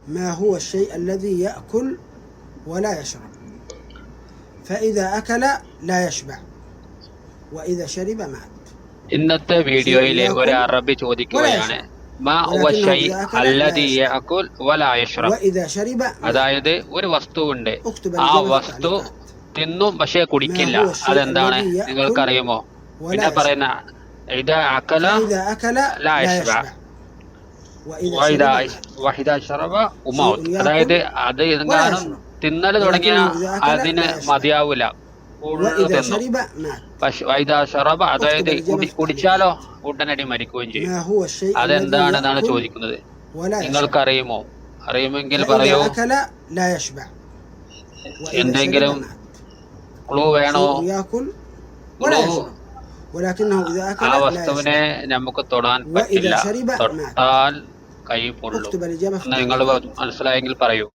ما هو الشيء الذي يأكل ولا يشرب. فإذا أكل لا يشبع وإذا شرب مات. ഇന്നത്തെ വീഡിയോയിലെ ഒരു അറബി ചോദിക്കുകയാണ്, മാ ഹുവ ഷൈ അല്ലദി യഅകുൽ വലാ യശ്റബ്. وإذا شرب അതായത് ഒരു വസ്തുവുണ്ട്, ആ വസ്തു തിന്നും പക്ഷേ കുടിക്കില്ല, അതെന്താണ് നിങ്ങൾക്കറിയുമോ? പിന്നെ പറയുന്ന ഇദാ അകല ലാ യശ്ബഅ വഇദാ ശറബ ഉമൗത്. അതായത് അത് എങ്ങാനും തിന്നൽ തുടങ്ങിയ അതിന് മതിയാവൂല, തിന്നും. വഇദാ ശറബ അതായത് കുടിച്ചാലോ ഉടനടി മരിക്കുകയും ചെയ്യും. അതെന്താണെന്നാണ് ചോദിക്കുന്നത്. നിങ്ങൾക്കറിയുമോ? അറിയുമെങ്കിൽ പറയൂ. എന്തെങ്കിലും ക്ലൂ വേണോ? ആ വസ്തുവിനെ നമുക്ക് തൊടാൻ പറ്റില്ല, തൊട്ടാൽ കൈ പൊള്ളും. നിങ്ങൾ മനസ്സിലായെങ്കിൽ പറയൂ.